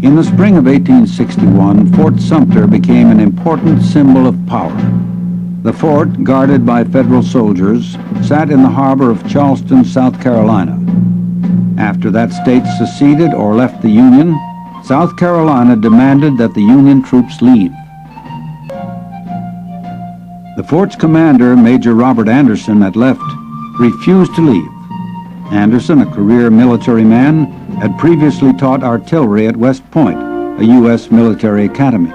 In the spring of 1861, Fort Sumter became an important symbol of power. The fort, guarded by federal soldiers, sat in the harbor of Charleston, South Carolina. After that state seceded or left the Union, South Carolina demanded that the Union troops leave. The fort's commander, Major Robert Anderson, had left, refused to leave. Anderson, a career military man, had previously taught artillery at West Point, a U.S. military academy.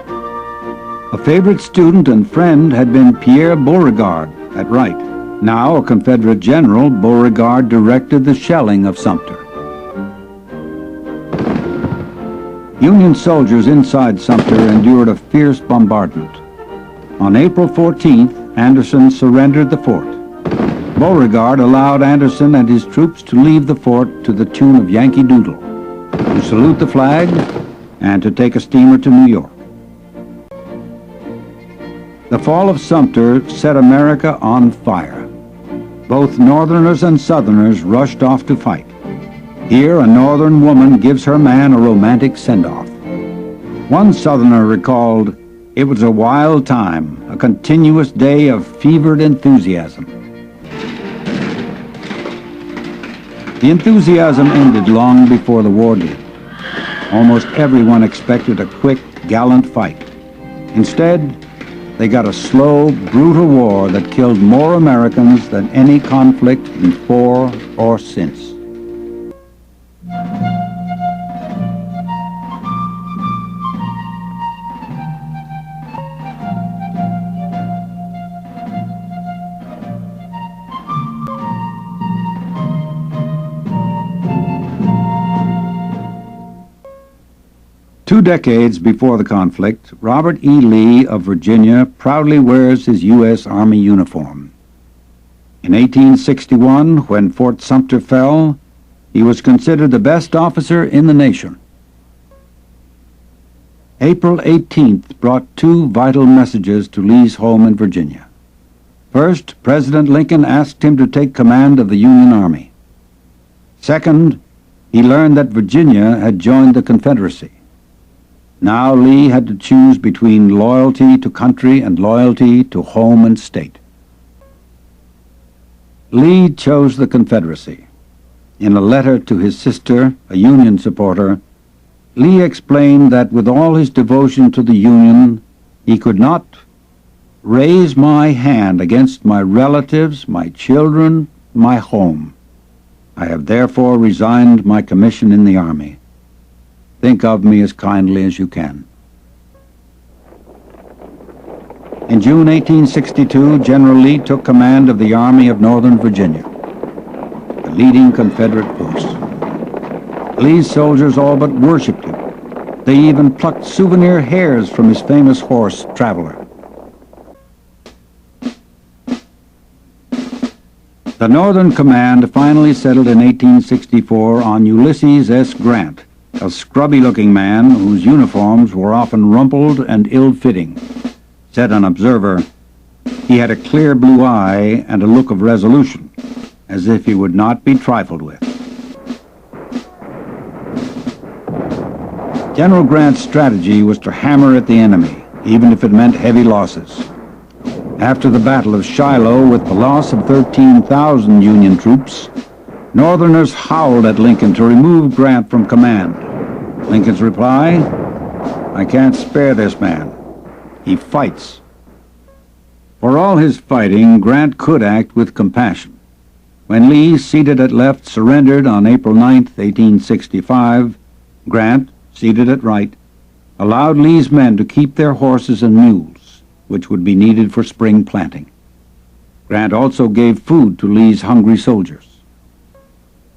A favorite student and friend had been Pierre Beauregard at Wright. Now a Confederate general, Beauregard directed the shelling of Sumter. Union soldiers inside Sumter endured a fierce bombardment. On April 14th, Anderson surrendered the fort. Beauregard allowed Anderson and his troops to leave the fort to the tune of Yankee Doodle, to salute the flag, and to take a steamer to New York. The fall of Sumter set America on fire. Both Northerners and Southerners rushed off to fight. Here, a Northern woman gives her man a romantic send-off. One Southerner recalled, "It was a wild time, a continuous day of fevered enthusiasm." The enthusiasm ended long before the war did. Almost everyone expected a quick, gallant fight. Instead, they got a slow, brutal war that killed more Americans than any conflict before or since. Two decades before the conflict, Robert E. Lee of Virginia proudly wears his U.S. Army uniform. In 1861, when Fort Sumter fell, he was considered the best officer in the nation. April 18th brought two vital messages to Lee's home in Virginia. First, President Lincoln asked him to take command of the Union Army. Second, he learned that Virginia had joined the Confederacy. Now Lee had to choose between loyalty to country and loyalty to home and state. Lee chose the Confederacy. In a letter to his sister, a Union supporter, Lee explained that with all his devotion to the Union, he could not raise my hand against my relatives, my children, my home. I have therefore resigned my commission in the Army. Think of me as kindly as you can. In June 1862, General Lee took command of the Army of Northern Virginia, the leading Confederate force. Lee's soldiers all but worshipped him. They even plucked souvenir hairs from his famous horse, Traveler. The Northern Command finally settled in 1864 on Ulysses S. Grant, a scrubby-looking man whose uniforms were often rumpled and ill-fitting. Said an observer, he had a clear blue eye and a look of resolution, as if he would not be trifled with. General Grant's strategy was to hammer at the enemy, even if it meant heavy losses. After the Battle of Shiloh, with the loss of 13,000 Union troops, Northerners howled at Lincoln to remove Grant from command. Lincoln's reply, "I can't spare this man. He fights." For all his fighting, Grant could act with compassion. When Lee, seated at left, surrendered on April 9th, 1865, Grant, seated at right, allowed Lee's men to keep their horses and mules, which would be needed for spring planting. Grant also gave food to Lee's hungry soldiers.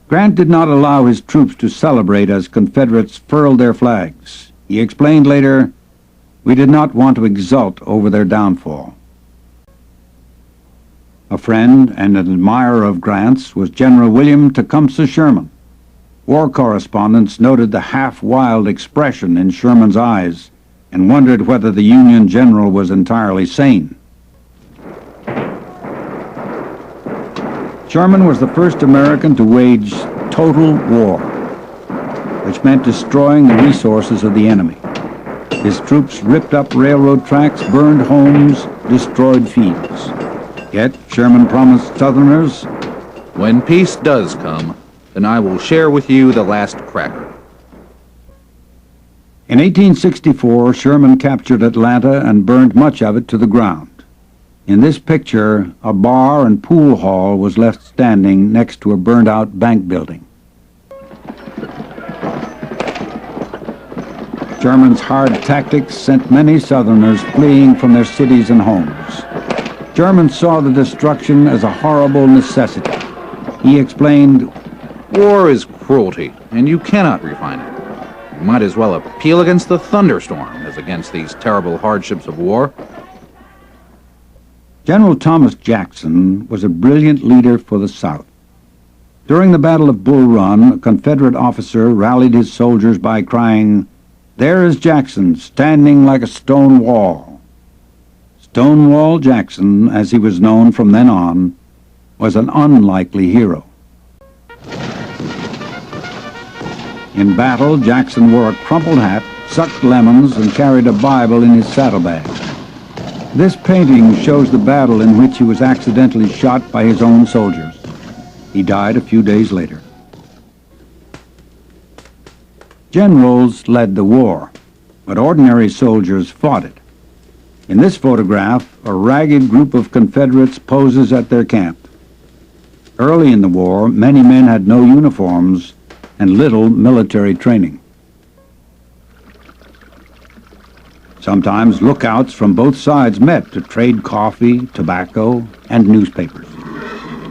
Grant did not allow his troops to celebrate as Confederates furled their flags. He explained later, "We did not want to exult over their downfall." A friend and an admirer of Grant's was General William Tecumseh Sherman. War correspondents noted the half-wild expression in Sherman's eyes and wondered whether the Union general was entirely sane. Sherman was the first American to wage total war. which meant destroying the resources of the enemy. His troops ripped up railroad tracks, burned homes, destroyed fields. Yet Sherman promised Southerners, "When peace does come, then I will share with you the last cracker." In 1864, Sherman captured Atlanta and burned much of it to the ground. In this picture, a bar and pool hall was left standing next to a burned-out bank building. Sherman's hard tactics sent many Southerners fleeing from their cities and homes. Sherman saw the destruction as a horrible necessity. He explained, "War is cruelty, and you cannot refine it. You might as well appeal against the thunderstorm as against these terrible hardships of war." General Thomas Jackson was a brilliant leader for the South. During the Battle of Bull Run, a Confederate officer rallied his soldiers by crying, "There is Jackson, standing like a stone wall." Stonewall Jackson, as he was known from then on, was an unlikely hero. In battle, Jackson wore a crumpled hat, sucked lemons, and carried a Bible in his saddlebag. This painting shows the battle in which he was accidentally shot by his own soldiers. He died a few days later. Generals led the war, but ordinary soldiers fought it. In this photograph, a ragged group of Confederates poses at their camp. Early in the war, many men had no uniforms and little military training. Sometimes lookouts from both sides met to trade coffee, tobacco, and newspapers.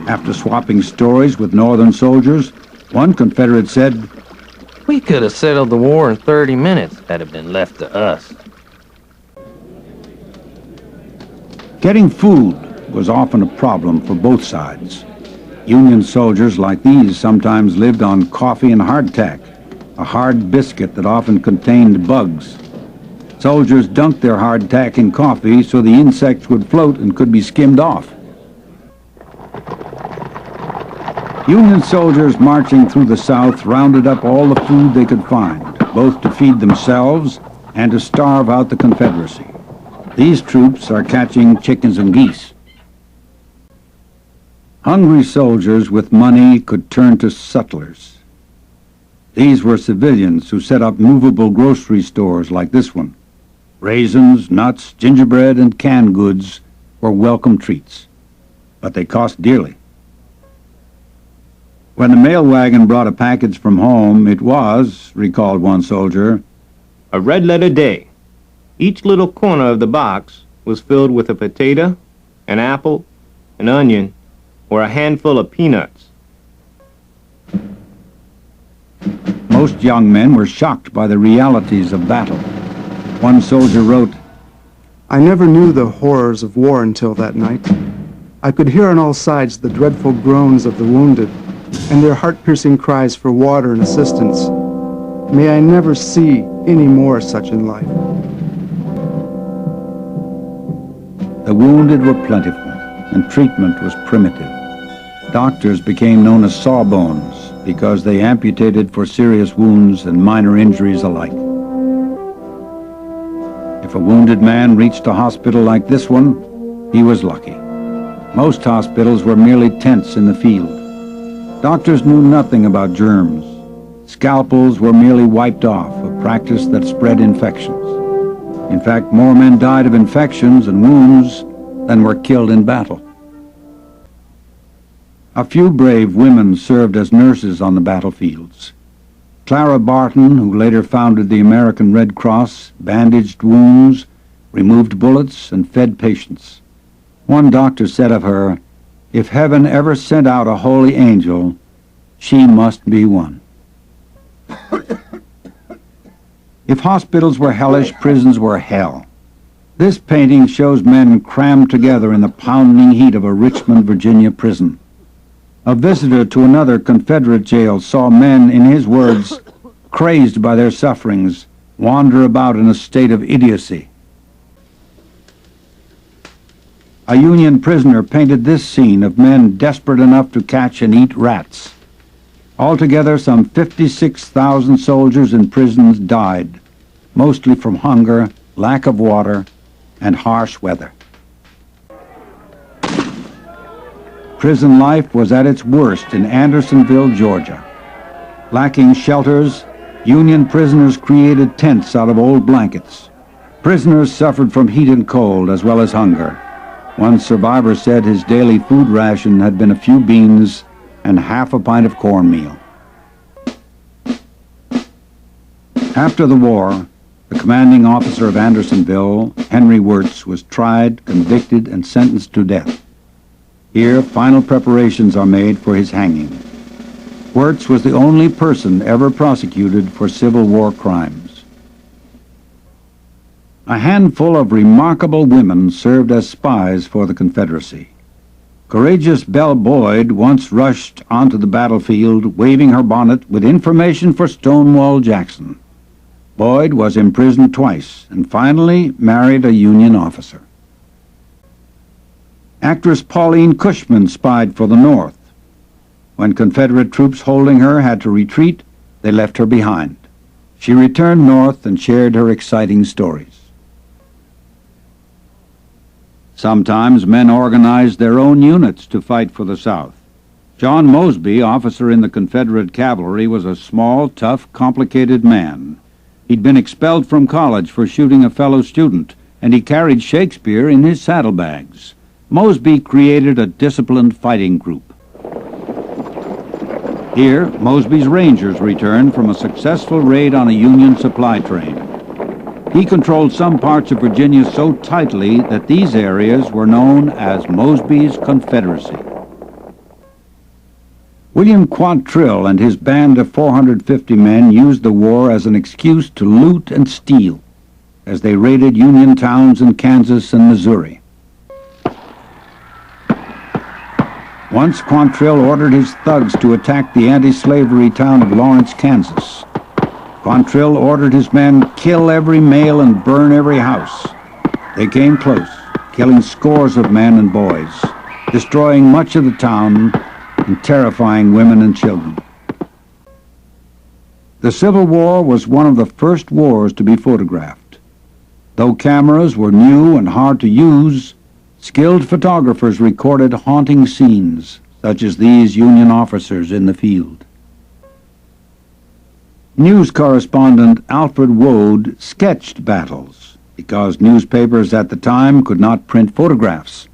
After swapping stories with Northern soldiers, one Confederate said, "We could have settled the war in 30 minutes had it been left to us." Getting food was often a problem for both sides. Union soldiers like these sometimes lived on coffee and hardtack, a hard biscuit that often contained bugs. Soldiers dunked their hardtack in coffee so the insects would float and could be skimmed off. Union soldiers marching through the South rounded up all the food they could find, both to feed themselves and to starve out the Confederacy. These troops are catching chickens and geese. Hungry soldiers with money could turn to sutlers. These were civilians who set up movable grocery stores like this one. Raisins, nuts, gingerbread, and canned goods were welcome treats, but they cost dearly. When the mail wagon brought a package from home, it was, recalled one soldier, a red letter day. Each little corner of the box was filled with a potato, an apple, an onion, or a handful of peanuts. Most young men were shocked by the realities of battle. One soldier wrote, "I never knew the horrors of war until that night. I could hear on all sides the dreadful groans of the wounded and their heart-piercing cries for water and assistance. May I never see any more such in life." The wounded were plentiful, and treatment was primitive. Doctors became known as sawbones because they amputated for serious wounds and minor injuries alike. If a wounded man reached a hospital like this one, he was lucky. Most hospitals were merely tents in the field. Doctors knew nothing about germs. Scalpels were merely wiped off, a practice that spread infections. In fact, more men died of infections and wounds than were killed in battle. A few brave women served as nurses on the battlefields. Clara Barton, who later founded the American Red Cross, bandaged wounds, removed bullets, and fed patients. One doctor said of her, "If heaven ever sent out a holy angel, she must be one." If hospitals were hellish, prisons were hell. This painting shows men crammed together in the pounding heat of a Richmond, Virginia prison. A visitor to another Confederate jail saw men, in his words, crazed by their sufferings, wander about in a state of idiocy. A Union prisoner painted this scene of men desperate enough to catch and eat rats. Altogether, some 56,000 soldiers in prisons died, mostly from hunger, lack of water, and harsh weather. Prison life was at its worst in Andersonville, Georgia. Lacking shelters, Union prisoners created tents out of old blankets. Prisoners suffered from heat and cold as well as hunger. One survivor said his daily food ration had been a few beans and half a pint of cornmeal. After the war, the commanding officer of Andersonville, Henry Wirtz, was tried, convicted, and sentenced to death. Here, final preparations are made for his hanging. Wirtz was the only person ever prosecuted for Civil War crimes. A handful of remarkable women served as spies for the Confederacy. Courageous Belle Boyd once rushed onto the battlefield waving her bonnet with information for Stonewall Jackson. Boyd was imprisoned twice and finally married a Union officer. Actress Pauline Cushman spied for the North. When Confederate troops holding her had to retreat, they left her behind. She returned north and shared her exciting stories. Sometimes men organized their own units to fight for the South. John Mosby, officer in the Confederate cavalry, was a small, tough, complicated man. He'd been expelled from college for shooting a fellow student, and he carried Shakespeare in his saddlebags. Mosby created a disciplined fighting group. Here, Mosby's Rangers returned from a successful raid on a Union supply train. He controlled some parts of Virginia so tightly that these areas were known as Mosby's Confederacy. William Quantrill and his band of 450 men used the war as an excuse to loot and steal as they raided Union towns in Kansas and Missouri. Once Quantrill ordered his thugs to attack the anti-slavery town of Lawrence, Kansas. Quantrill ordered his men kill every male and burn every house. They came close, killing scores of men and boys, destroying much of the town and terrifying women and children. The Civil War was one of the first wars to be photographed. Though cameras were new and hard to use, skilled photographers recorded haunting scenes, such as these Union officers in the field. News correspondent Alfred Woad sketched battles because newspapers at the time could not print photographs.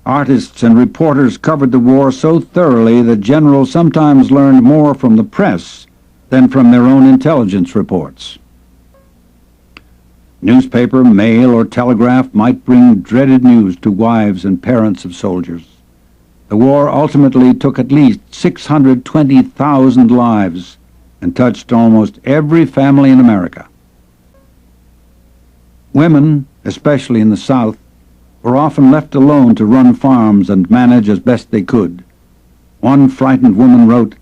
Artists and reporters covered the war so thoroughly that generals sometimes learned more from the press than from their own intelligence reports. Newspaper, mail, or telegraph might bring dreaded news to wives and parents of soldiers. The war ultimately took at least 620,000 lives and touched almost every family in America. Women, especially in the South, were often left alone to run farms and manage as best they could. One frightened woman wrote,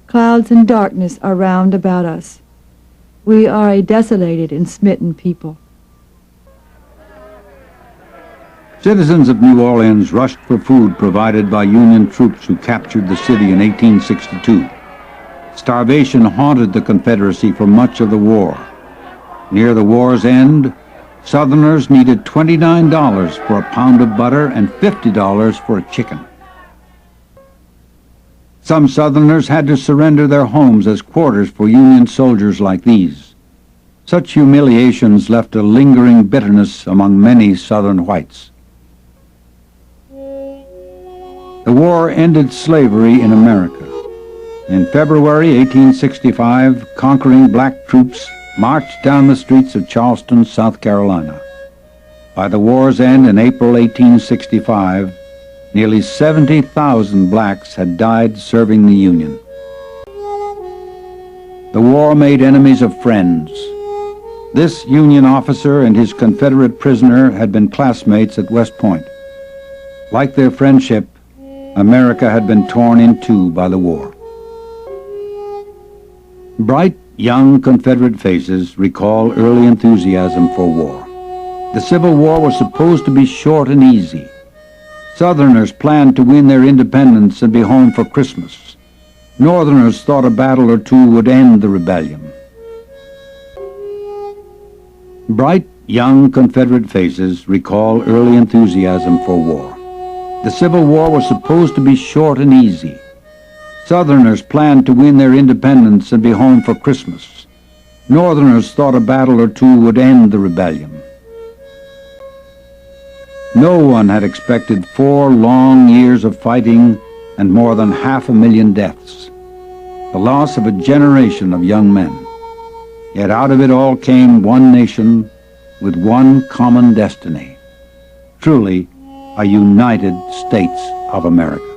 "Clouds and darkness are round about us. We are a desolated and smitten people." Citizens of New Orleans rushed for food provided by Union troops who captured the city in 1862. Starvation haunted the Confederacy for much of the war. Near the war's end, Southerners needed $29 for a pound of butter and $50 for a chicken. Some Southerners had to surrender their homes as quarters for Union soldiers like these. Such humiliations left a lingering bitterness among many Southern whites. The war ended slavery in America. In February 1865, conquering black troops marched down the streets of Charleston, South Carolina. By the war's end in April 1865, nearly 70,000 blacks had died serving the Union. The war made enemies of friends. This Union officer and his Confederate prisoner had been classmates at West Point. Like their friendship, America had been torn in two by the war. Bright, young Confederate faces recall early enthusiasm for war. The Civil War was supposed to be short and easy. Southerners planned to win their independence and be home for Christmas. Northerners thought a battle or two would end the rebellion. Bright, young Confederate faces recall early enthusiasm for war. The Civil War was supposed to be short and easy. Southerners planned to win their independence and be home for Christmas. Northerners thought a battle or two would end the rebellion. No one had expected 4 long years of fighting and more than 500,000 deaths, the loss of a generation of young men. Yet out of it all came one nation with one common destiny, truly a United States of America.